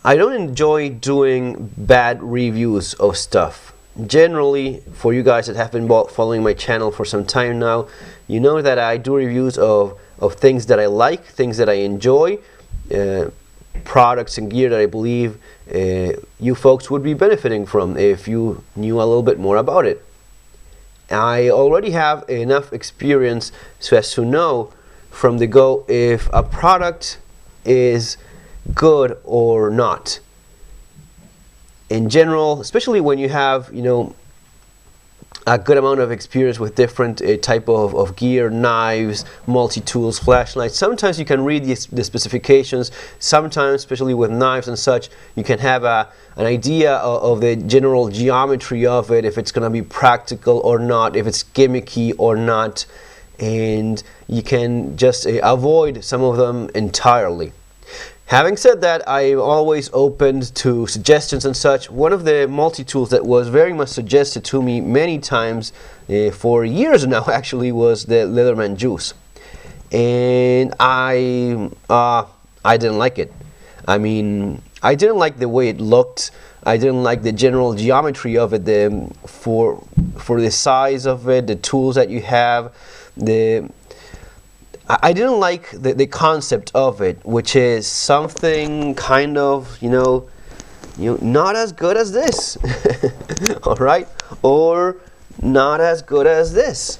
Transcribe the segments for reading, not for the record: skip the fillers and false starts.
I don't enjoy doing bad reviews of stuff. Generally, for you guys that have been following my channel for some time now, you know that I do reviews of things that I like, things that I enjoy, products and gear that I believe you folks would be benefiting from if you knew a little bit more about it. I already have enough experience so as to know from the go if a product is good or not. In general, especially when you have, a good amount of experience with different type of gear, knives, multi-tools, flashlights. Sometimes you can read the specifications. Sometimes, especially with knives and such, you can have an idea of the general geometry of it, if it's going to be practical or not, if it's gimmicky or not, and you can just avoid some of them entirely. Having said that, I'm always open to suggestions and such. One of the multi-tools that was very much suggested to me many times, for years now actually, was the Leatherman juice. And I didn't like it. I mean, I didn't like the way it looked. I didn't like the general geometry of it, for the size of it, the tools that you have, I didn't like the concept of it, which is something kind of, not as good as this, all right, or not as good as this.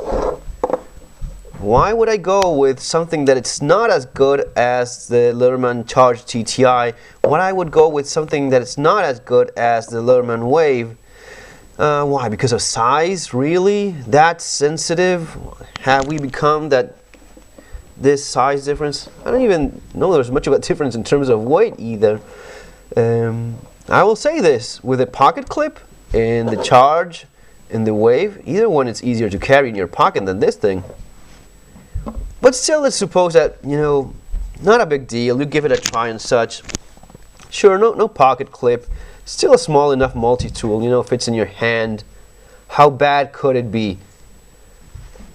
Why would I go with something that it's not as good as the Leatherman Charge TTI? Why I would go with something that it's not as good as the Leatherman Wave? Why? Because of size? Really? That sensitive? Have we become that? This size difference? I don't even know there's much of a difference in terms of weight either. I will say this, with a pocket clip and the Charge and the Wave, either one is easier to carry in your pocket than this thing. But still, let's suppose that, not a big deal, you give it a try and such. Sure, no pocket clip, still a small enough multi-tool, fits in your hand. How bad could it be?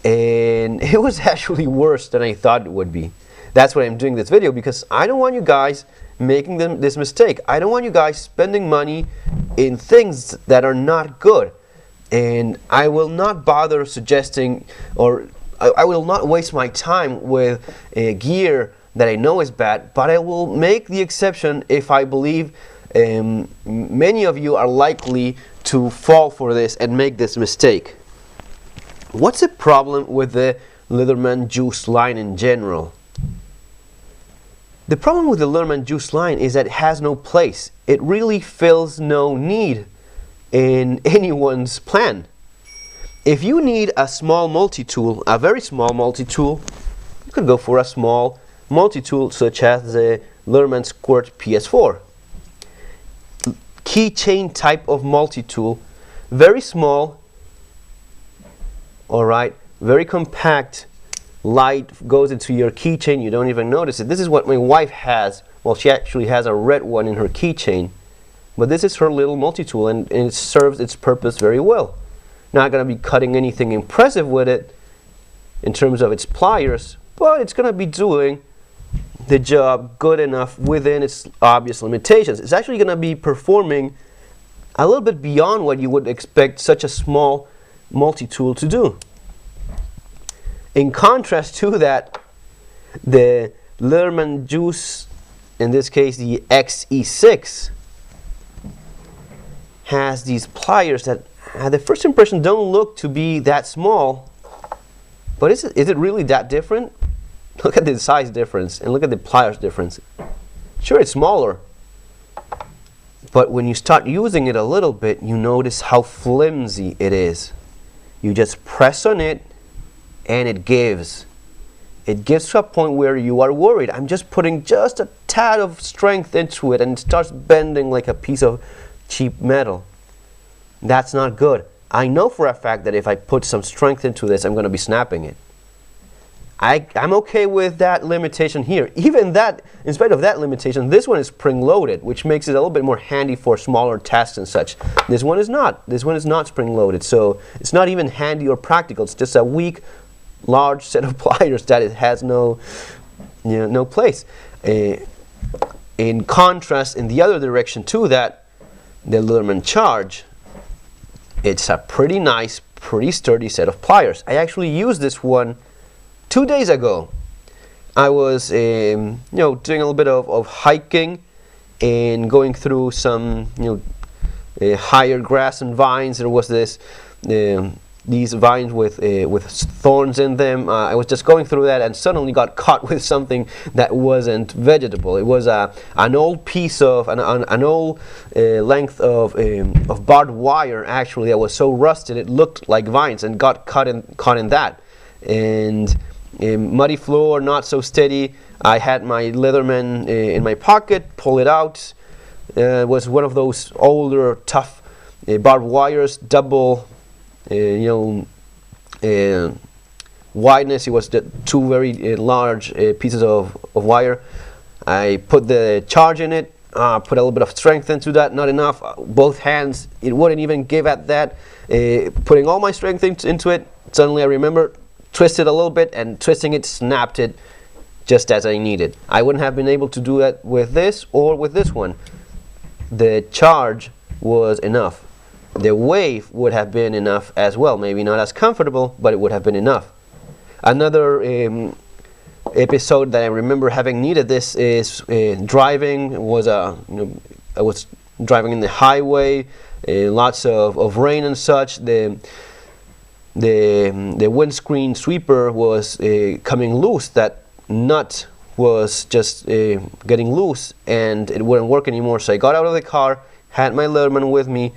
And it was actually worse than I thought it would be. That's why I'm doing this video, because I don't want you guys making this mistake. I don't want you guys spending money in things that are not good. And I will not bother suggesting, or I will not waste my time with gear that I know is bad, but I will make the exception if I believe many of you are likely to fall for this and make this mistake. What's the problem with the Leatherman juice line in general? The problem with the Leatherman juice line is that it has no place. It really fills no need in anyone's plan. If you need a small multi-tool, a very small multi-tool, you could go for a small multi-tool such as the Leatherman Squirt PS4. Keychain type of multi-tool, very small, alright, very compact, light, goes into your keychain, you don't even notice it. This is what my wife has. Well, she actually has a red one in her keychain, but this is her little multi-tool, and it serves its purpose very well. Not going to be cutting anything impressive with it in terms of its pliers, but it's going to be doing the job good enough within its obvious limitations. It's actually going to be performing a little bit beyond what you would expect such a small multi-tool to do. In contrast to that, the Leatherman juice, in this case the XE6, has these pliers that at the first impression don't look to be that small, but is it really that different? Look at the size difference and look at the pliers difference. Sure, it's smaller, but when you start using it a little bit, you notice how flimsy it is. You just press on it and it gives. It gives to a point where you are worried. I'm just putting just a tad of strength into it and it starts bending like a piece of cheap metal. That's not good. I know for a fact that if I put some strength into this, I'm going to be snapping it. I'm okay with that limitation here. Even that, in spite of that limitation, this one is spring-loaded, which makes it a little bit more handy for smaller tasks and such. This one is not. This one is not spring-loaded, so it's not even handy or practical. It's just a weak, large set of pliers that it has no place. In contrast, in the other direction to that, the Leatherman Charge, it's a pretty nice, pretty sturdy set of pliers. I actually used this one 2 days ago. I was doing a little bit of hiking and going through some higher grass and vines. There was these vines with thorns in them. I was just going through that and suddenly got caught with something that wasn't vegetable. It was an old piece of an old length of barbed wire, actually, that was so rusted it looked like vines, and got caught in that. And muddy floor, not so steady. I had my Leatherman in my pocket, pull it out. It was one of those older, tough barbed wires, double wideness. It was the two very large pieces of wire. I put the charge in it, put a little bit of strength into that, not enough. Both hands, it wouldn't even give at that. Putting all my strength into it, suddenly I remember, twisted a little bit, and twisting it snapped it just as I needed. I wouldn't have been able to do that with this or with this one. The charge was enough. The wave would have been enough as well. Maybe not as comfortable, but it would have been enough. Another episode that I remember having needed this is driving. I was driving in the highway, lots of rain and such. The windscreen sweeper was coming loose. That nut was just getting loose, and it wouldn't work anymore. So I got out of the car, had my Leatherman with me.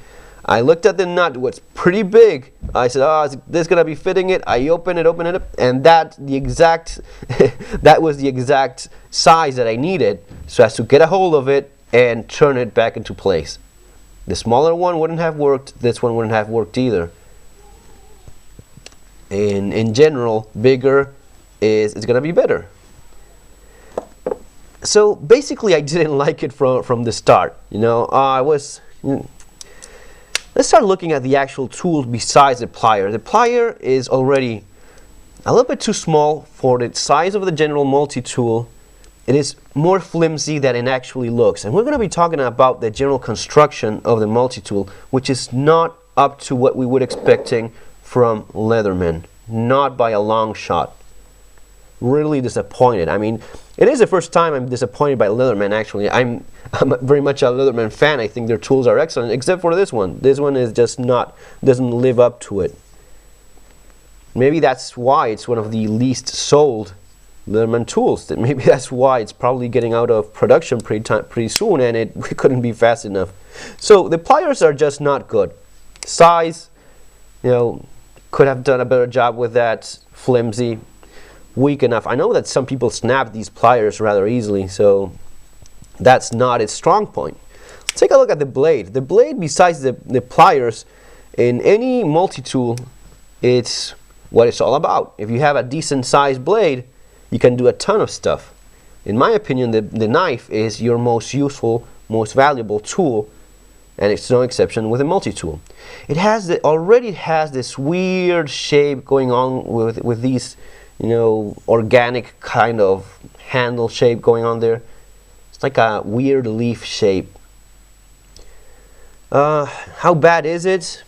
I looked at the nut, it was pretty big. I said, is this gonna be fitting it? I opened it up, and that was the exact size that I needed, so as to get a hold of it and turn it back into place. The smaller one wouldn't have worked, this one wouldn't have worked either. And in general, bigger is gonna be better. So basically, I didn't like it from the start. Let's start looking at the actual tools besides the plier. The plier is already a little bit too small for the size of the general multi-tool. It is more flimsy than it actually looks. And we're going to be talking about the general construction of the multi-tool, which is not up to what we would expecting from Leatherman. Not by a long shot. Really disappointed. I mean, it is the first time I'm disappointed by Leatherman, actually. I'm very much a Leatherman fan. I think their tools are excellent, except for this one. This one is just doesn't live up to it. Maybe that's why it's one of the least sold Leatherman tools. Maybe that's why it's probably getting out of production pretty soon, and it couldn't be fast enough. So the pliers are just not good. Size, could have done a better job with that. Flimsy. Weak enough. I know that some people snap these pliers rather easily, so that's not its strong point. Let's take a look at the blade. The blade, besides the pliers, in any multi-tool, it's what it's all about. If you have a decent sized blade, you can do a ton of stuff. In my opinion, the knife is your most useful, most valuable tool, and it's no exception with a multi-tool. It already has this weird shape going on with these organic kind of handle shape going on there. It's like a weird leaf shape. How bad is it?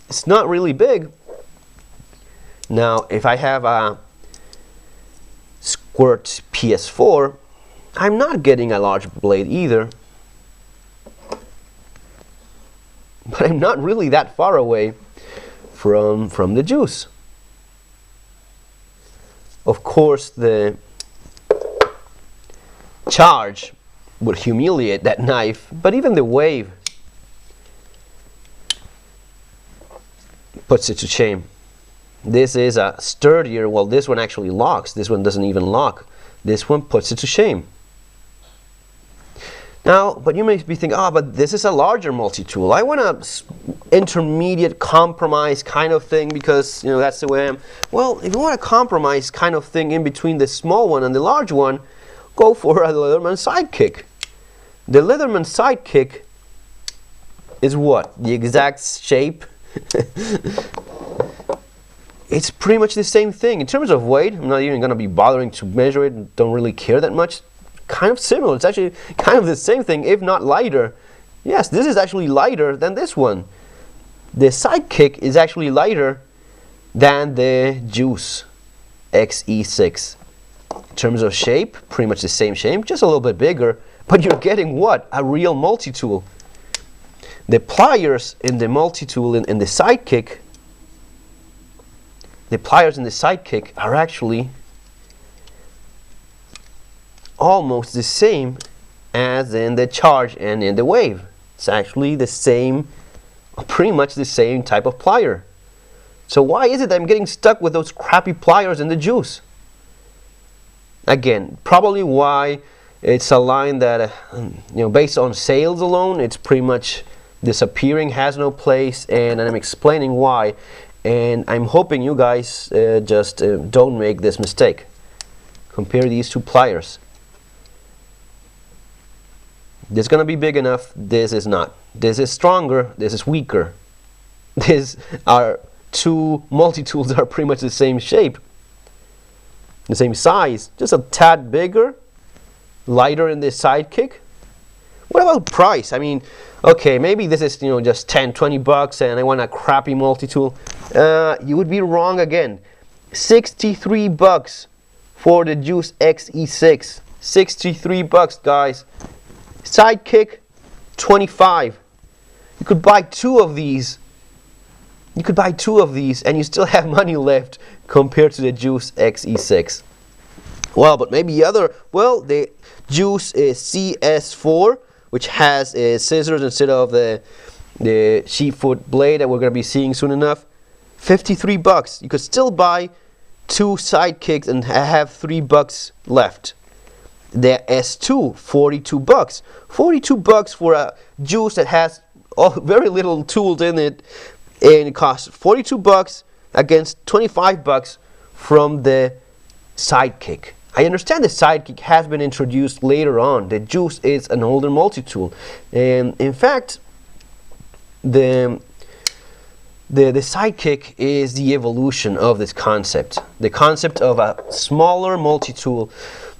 It's not really big. Now, if I have a Squirt PS4, I'm not getting a large blade either. But I'm not really that far away from the juice. Of course, the charge would humiliate that knife, but even the wave puts it to shame. This is a sturdier, well, this one actually locks. This one doesn't even lock. This one puts it to shame. Now, but you may be thinking, but this is a larger multi-tool. I want a intermediate compromise kind of thing because, that's the way I am. Well, if you want a compromise kind of thing in between the small one and the large one, go for a Leatherman Sidekick. The Leatherman Sidekick is what? The exact shape? It's pretty much the same thing. In terms of weight, I'm not even going to be bothering to measure it. Don't really care that much. kind of similar. It's actually kind of the same thing, if not lighter. Yes, this is actually lighter than this one. The Sidekick is actually lighter than the Juice XE6. In terms of shape, pretty much the same shape, just a little bit bigger, but you're getting what? A real multi-tool. The pliers in the multi-tool in the Sidekick, are actually almost the same as in the Charge and in the Wave. It's actually the same, pretty much the same type of plier. So why is it that I'm getting stuck with those crappy pliers in the Juice? Again, probably why it's a line that, based on sales alone, it's pretty much disappearing, has no place, and I'm explaining why. And I'm hoping you guys just don't make this mistake. Compare these two pliers. This is going to be big enough, this is not. This is stronger, this is weaker. These are two multi-tools that are pretty much the same shape, the same size, just a tad bigger, lighter in the Sidekick. What about price? I mean, okay, maybe this is just 10, 20 bucks and I want a crappy multi-tool. You would be wrong again. 63 bucks for the Juice XE6. 63 bucks, guys. Sidekick, 25. You could buy two of these. You could buy two of these and you still have money left compared to the Juice XE6. Well, but maybe the Juice is CS4, which has scissors instead of the sheepfoot blade that we're going to be seeing soon enough. 53 bucks. You could still buy two Sidekicks and have $3 left. The S2, 42 bucks. 42 bucks for a Juice that has very little tools in it, and it costs 42 bucks against 25 bucks from the Sidekick. I understand the Sidekick has been introduced later on. The Juice is an older multi-tool, and in fact, the Sidekick is the evolution of this concept. The concept of a smaller multi-tool.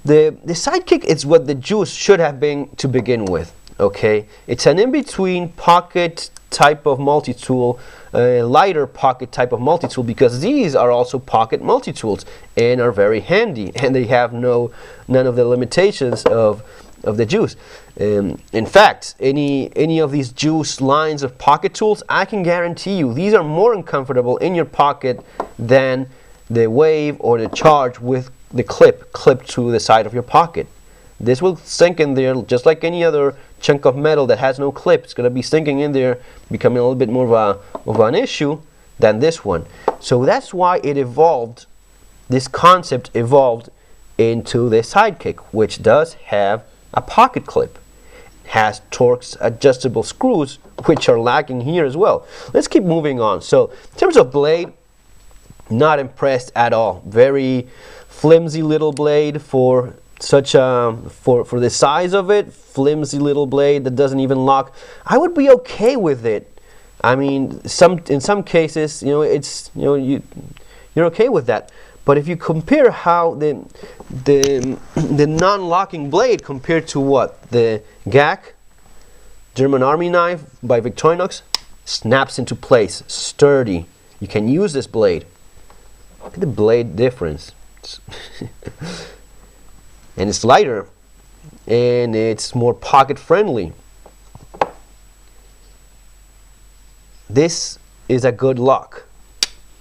The Sidekick is what the Juice should have been to begin with. Okay, it's an in-between pocket type of multi-tool, lighter pocket type of multi-tool, because these are also pocket multi-tools and are very handy, and they have none of the limitations of the Juice. In fact, any of these Juice lines of pocket tools, I can guarantee you these are more uncomfortable in your pocket than the Wave or the Charge with the clipped to the side of your pocket. This will sink in there just like any other chunk of metal that has no clip. It's going to be sinking in there, becoming a little bit more of an issue than this one. So that's why it evolved. This concept evolved into the Sidekick, which does have a pocket clip. It has Torx adjustable screws, which are lacking here as well. Let's keep moving on. So in terms of blade, not impressed at all. Very flimsy little blade for such for the size of it. Flimsy little blade that doesn't even lock. I would be okay with it. I mean, in some cases, you're okay with that. But if you compare how the non-locking blade compared to what the GAC, German Army knife by Victorinox, snaps into place, sturdy. You can use this blade. Look at the blade difference. And it's lighter, and it's more pocket friendly. This is a good lock.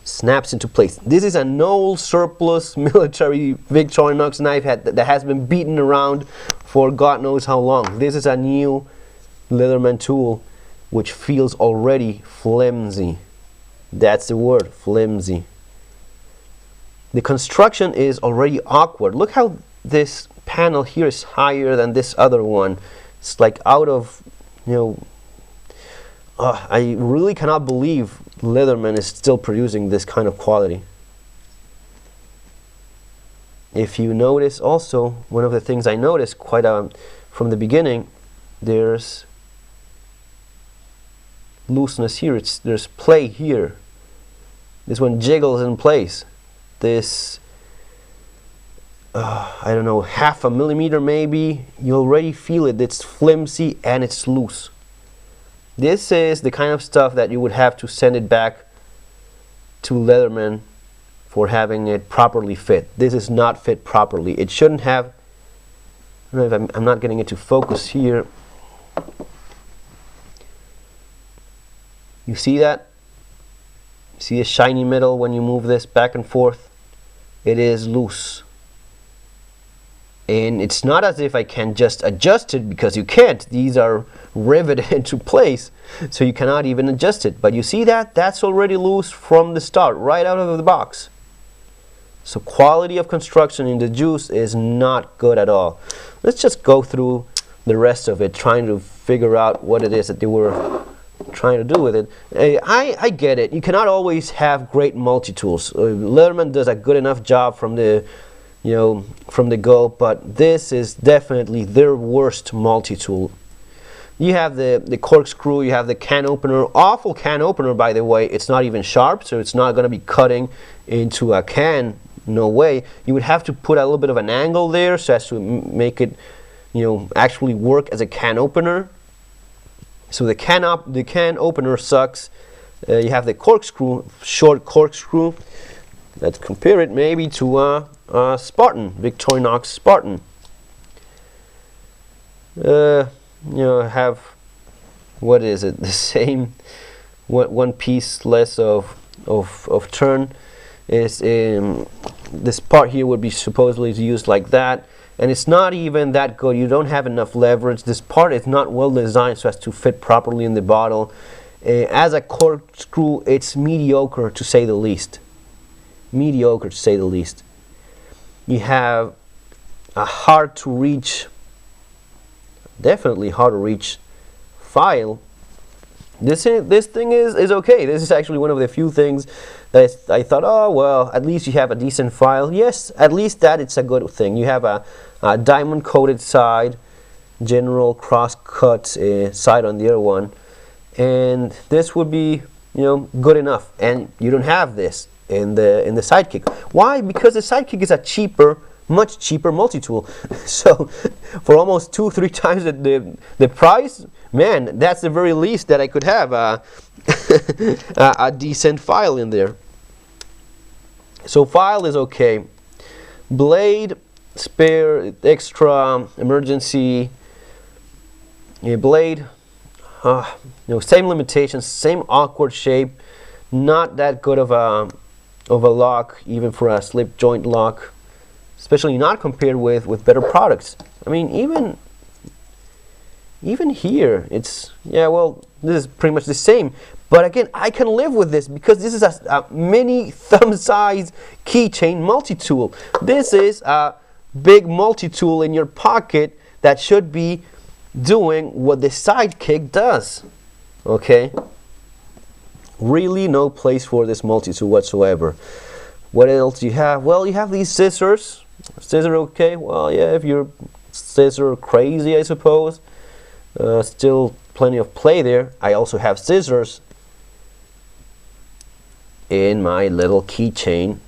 Snaps into place. This is an old surplus military Victorinox knife that has been beaten around for God knows how long. This is a new Leatherman tool which feels already flimsy. That's the word, flimsy. The construction is already awkward. Look how this panel here is higher than this other one. It's like out of, I really cannot believe Leatherman is still producing this kind of quality. If you notice also, one of the things I noticed from the beginning, there's looseness here. There's play here. This one jiggles in place. This I don't know, half a millimeter maybe, you already feel it. It's flimsy and it's loose. This is the kind of stuff that you would have to send it back to Leatherman for having it properly fit. This is not fit properly. It shouldn't have. I don't know if I'm not getting it to focus here. You see that? See the shiny metal when you move this back and forth? It is loose. And it's not as if I can just adjust it, because you can't. These are riveted into place, so you cannot even adjust it. But you see that? That's already loose from the start, right out of the box. So quality of construction in the Juice is not good at all. Let's just go through the rest of it, trying to figure out what it is that they were trying to do with it. I get it. You cannot always have great multi-tools. Leatherman does a good enough job from the from the go, but this is definitely their worst multi-tool. You have the corkscrew, you have the can opener, awful can opener, by the way. It's not even sharp, so it's not going to be cutting into a can, no way. You would have to put a little bit of an angle there so as to make it, actually work as a can opener. So the can opener sucks. You have the corkscrew, short corkscrew. Let's compare it maybe to a Spartan, Victorinox Spartan. Have, what is it, the same, one piece less of turn. Is this part here would be supposedly used like that, and it's not even that good. You don't have enough leverage. This part is not well designed so as to fit properly in the bottle. As a corkscrew, it's mediocre to say the least. Mediocre to say the least. You have a hard to reach, definitely hard to reach file. This thing is okay. This is actually one of the few things that I thought, oh well, at least you have a decent file. Yes, at least that it's a good thing. You have a diamond coated side, general cross cut side on the other one, and this would be good enough. And you don't have this in the Sidekick. Why? Because the Sidekick is a cheaper, much cheaper multi-tool. So for almost 2-3 times the price, man, that's the very least that I could have a decent file in there. So file is okay. Blade, spare, extra, emergency. Blade, same limitations, same awkward shape, not that good of a lock, even for a slip joint lock, especially not compared with better products. I mean, even here, it's, well, this is pretty much the same. But again, I can live with this because this is a mini thumb-size keychain multi-tool. This is a big multi-tool in your pocket that should be doing what the Sidekick does. Okay? Really no place for this multi-tool whatsoever. What else do you have? Well, you have these scissors. Scissor okay? Well, yeah, if you're scissor crazy, I suppose. Still plenty of play there. I also have scissors in my little keychain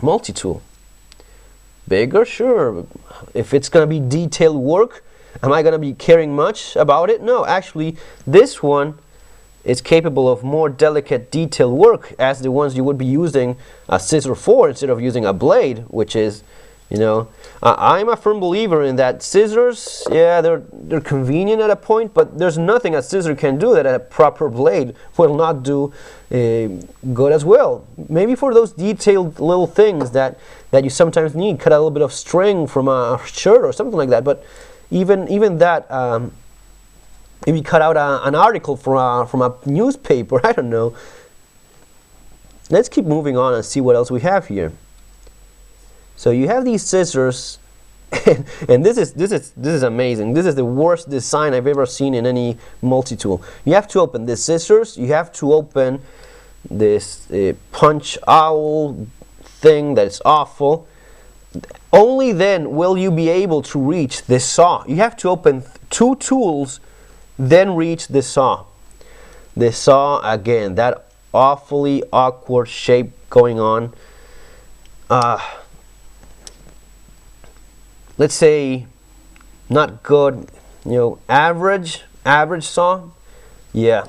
multi-tool. Bigger? Sure. If it's going to be detailed work, am I going to be caring much about it? No, actually, this one is capable of more delicate detailed work as the ones you would be using a scissor for instead of using a blade, which is, I'm a firm believer in that scissors, yeah, they're convenient at a point, but there's nothing a scissor can do that a proper blade will not do good as well. Maybe for those detailed little things that you sometimes need, cut a little bit of string from a shirt or something like that, but even that, maybe cut out an article from a newspaper, I don't know. Let's keep moving on and see what else we have here. So you have these scissors, and this is amazing. This is the worst design I've ever seen in any multi-tool. You have to open the scissors, you have to open this punch owl thing that's awful. Only then will you be able to reach the saw. You have to open 2 tools, then reach the saw. The saw, again, that awfully awkward shape going on. let's say not good, average saw. Yeah.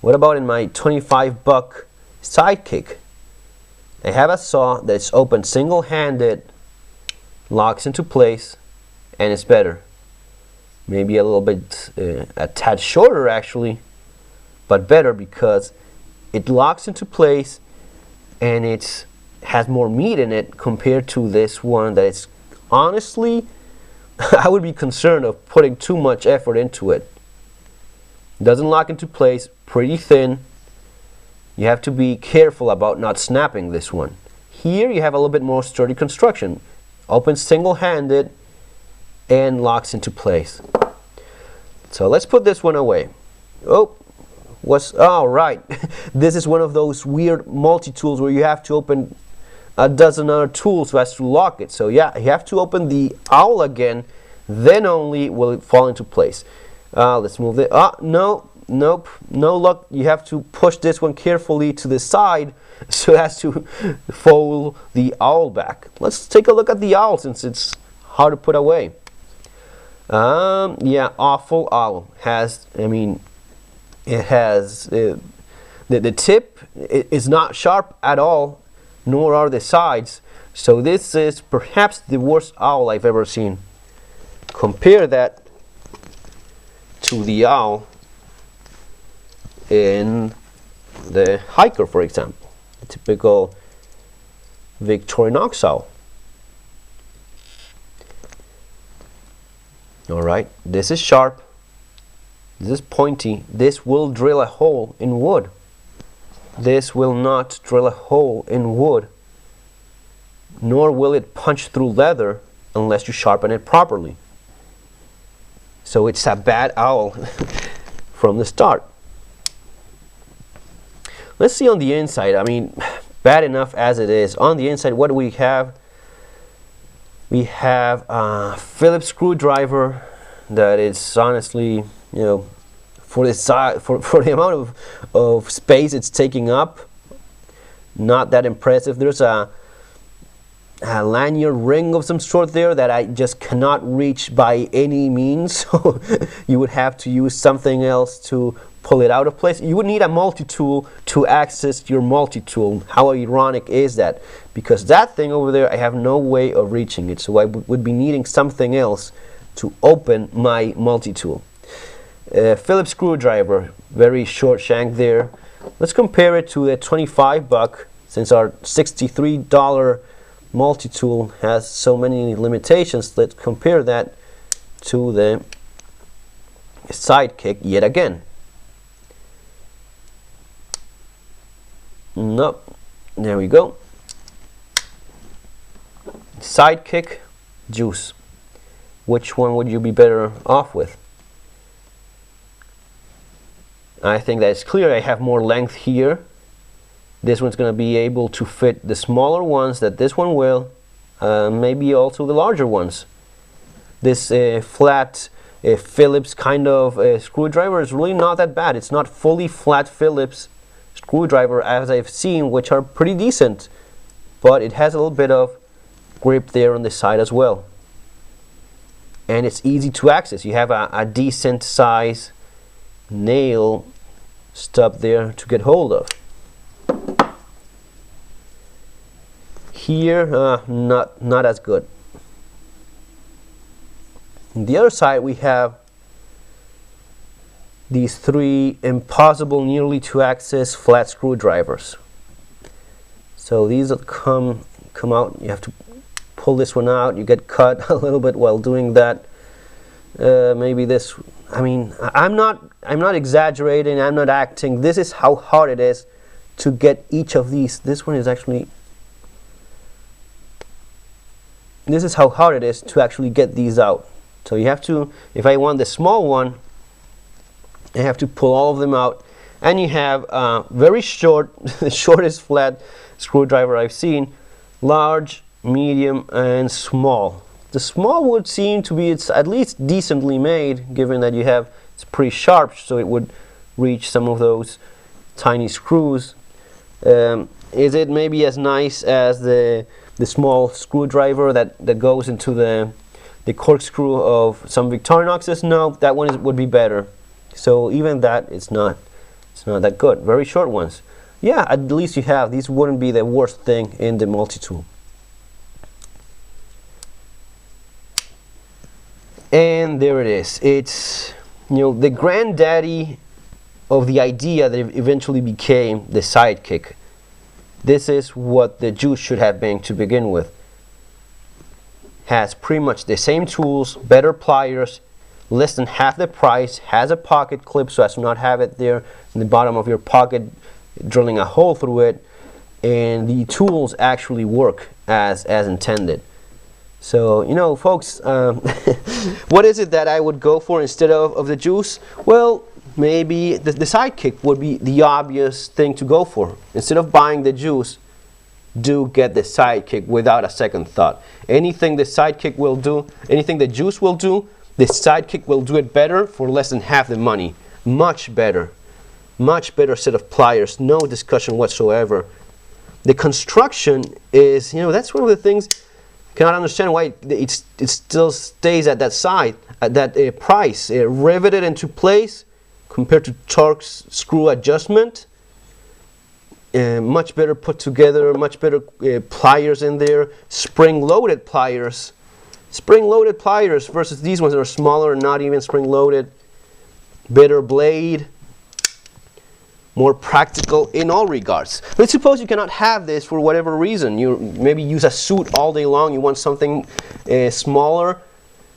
What about in my 25-buck Sidekick? I have a saw that's open single-handed, locks into place, and it's better. Maybe a little bit, a tad shorter actually, but better because it locks into place and it has more meat in it compared to this one that is honestly, I would be concerned of putting too much effort into it. It doesn't lock into place, pretty thin. You have to be careful about not snapping this one. Here you have a little bit more sturdy construction. Opens single-handed and locks into place. So let's put this one away. Oh, all right. This is one of those weird multi-tools where you have to open a dozen other tools so as to lock it. So yeah, you have to open the owl again, then only will it fall into place. Let's move it. No, nope, no luck. You have to push this one carefully to the side so as to fold the owl back. Let's take a look at the owl since it's hard to put away. Yeah, awful owl. It has the tip is not sharp at all, nor are the sides. So this is perhaps the worst owl I've ever seen. Compare that to the owl in the Hiker, for example, a typical Victorinox owl. Alright, this is sharp, this is pointy, this will drill a hole in wood. This will not drill a hole in wood, nor will it punch through leather unless you sharpen it properly. So it's a bad owl from the start. Let's see on the inside. Bad enough as it is. On the inside, what do we have? We have a Phillips screwdriver that is honestly, for the size, for the amount of space it's taking up, not that impressive. There's a lanyard ring of some sort there that I just cannot reach by any means. So you would have to use something else to pull it out of place. You would need a multi-tool to access your multi-tool. How ironic is that? Because that thing over there, I have no way of reaching it. So I would be needing something else to open my multi-tool. Phillips screwdriver, very short shank there. Let's compare it to the 25-buck, since our $63 multi-tool has so many limitations. Let's compare that to the Sidekick yet again. Nope. There we go. Sidekick, Juice. Which one would you be better off with? I think that it's clear I have more length here. This one's going to be able to fit the smaller ones that this one will, maybe also the larger ones. This flat Phillips kind of screwdriver is really not that bad. It's not fully flat Phillips screwdriver as I've seen, which are pretty decent, but it has a little bit of grip there on the side as well. And it's easy to access. You have a decent size nail stub there to get hold of. Here, not as good. On the other side, we have these three impossible nearly to access flat screwdrivers. So these come out. You have to pull this one out. You get cut a little bit while doing that. Maybe this. I'm not exaggerating. I'm not acting. This is how hard it is to get each of these. This one is actually. This is how hard it is to actually get these out. So you have to, if I want the small one, I have to pull all of them out. And you have very short, the shortest flat screwdriver I've seen, large, medium, and small. The small would seem to be, it's at least decently made, given that you have, it's pretty sharp, so it would reach some of those tiny screws. Is it maybe as nice as the small screwdriver that goes into the corkscrew of some Victorinoxes? No, that one would be better. So even that, it's not that good. Very short ones. Yeah, at least you have. These wouldn't be the worst thing in the multi-tool. And there it is. It's, you know, the granddaddy of the idea that eventually became the Sidekick. This is what the juice should have been to begin with. Has pretty much the same tools, better pliers, less than half the price, has a pocket clip so as to not have it there in the bottom of your pocket drilling a hole through it, and the tools actually work as intended. So, you know, folks, what is it that I would go for instead of the juice? Well, maybe the Sidekick would be the obvious thing to go for. Instead of buying the juice, do get the Sidekick without a second thought. Anything the Sidekick will do, anything the juice will do, the Sidekick will do it better for less than half the money. Much better. Much better set of pliers. No discussion whatsoever. The construction is, you know, that's one of the things I cannot understand why it still stays at that size, at that price. Riveted into place compared to Torx screw adjustment. Much better put together, much better pliers in there. Spring-loaded pliers. Spring-loaded pliers versus these ones that are smaller and not even spring-loaded. Better blade. More practical in all regards. Let's suppose you cannot have this for whatever reason. You maybe use a suit all day long. You want something smaller.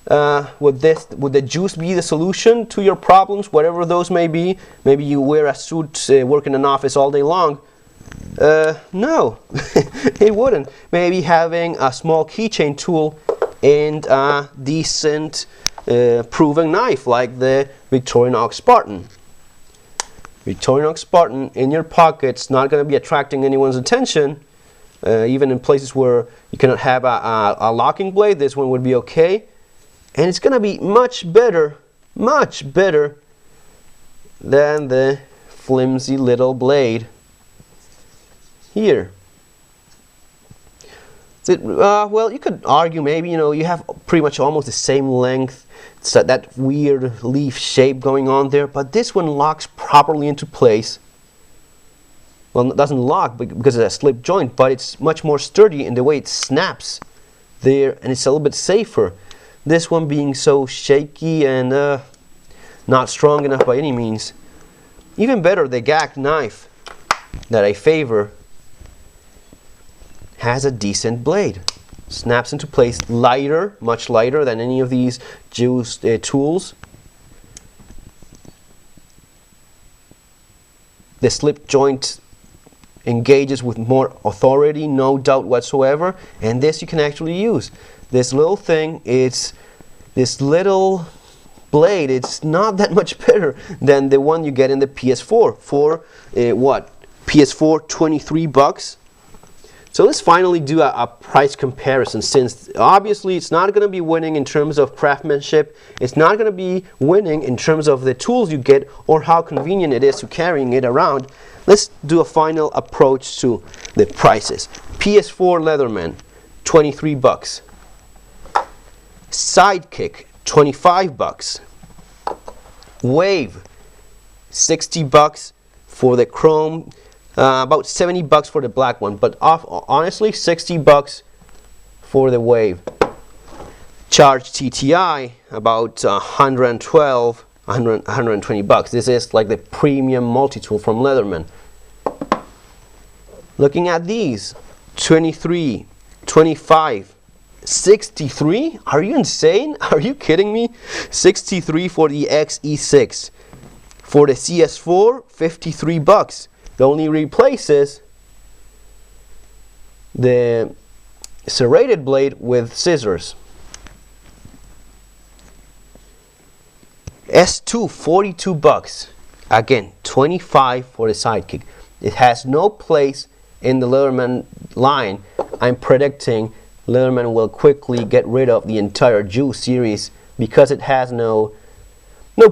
Would the juice be the solution to your problems, whatever those may be? Maybe you wear a suit, work in an office all day long. No, it wouldn't. Maybe having a small keychain tool and a decent proving knife like the Victorinox Spartan. Victorinox Spartan in your pocket's not going to be attracting anyone's attention. Even in places where you cannot have a locking blade, this one would be okay. And it's going to be much better than the flimsy little blade here. Well, you could argue maybe, you know, you have pretty much almost the same length. It's that weird leaf shape going on there, but this one locks properly into place. Well, it doesn't lock because it's a slip joint, but it's much more sturdy in the way it snaps there, and it's a little bit safer. This one being so shaky and not strong enough by any means. Even better, the gagged knife that I favor has a decent blade. Snaps into place, lighter, much lighter than any of these juice tools. The slip joint engages with more authority, no doubt whatsoever, and this you can actually use. This little thing, this little blade, it's not that much better than the one you get in the PS4 for what? PS4, 23 bucks. So let's finally do a price comparison, since obviously it's not going to be winning in terms of craftsmanship. It's not going to be winning in terms of the tools you get or how convenient it is to carrying it around. Let's do a final approach to the prices. PS4 Leatherman, 23 bucks. Sidekick, 25 bucks. Wave, 60 bucks for the chrome. About 70 bucks for the black one, but honestly 60 bucks for the Wave. Charge TTI about 120 bucks. This is like the premium multi-tool from Leatherman. Looking at these, 23, 25, 63? Are you insane? Are you kidding me? 63 for the XE6. For the CS4, 53 bucks. It only replaces the serrated blade with scissors. S2, 42 bucks. Again, 25 for the Sidekick. It has no place in the Leatherman line. I'm predicting Leatherman will quickly get rid of the entire Juice series because it has no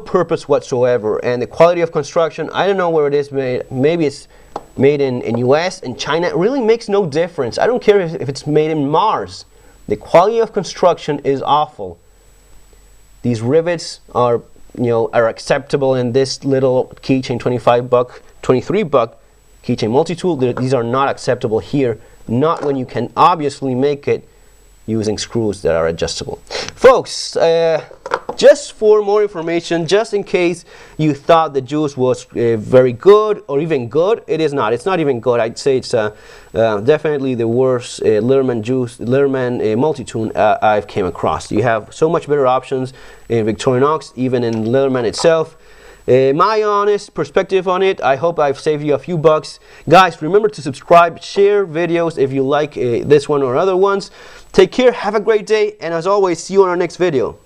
purpose whatsoever, and the quality of construction, I don't know where it is made. Maybe it's made in US and China, it really makes no difference. I don't care if it's made in Mars. The quality of construction is awful. These rivets are, are acceptable in this little keychain, 25 buck, 23 buck keychain multi-tool. These are not acceptable here, not when you can obviously make it using screws that are adjustable. Folks, just for more information, just in case you thought the juice was very good or even good, it is not. It's not even good. I'd say it's definitely the worst Leatherman multi-tool I've came across. You have so much better options in Victorinox, even in Leatherman itself. My honest perspective on it, I hope I've saved you a few bucks. Guys, remember to subscribe, share videos if you like this one or other ones. Take care, have a great day, and as always, see you on our next video.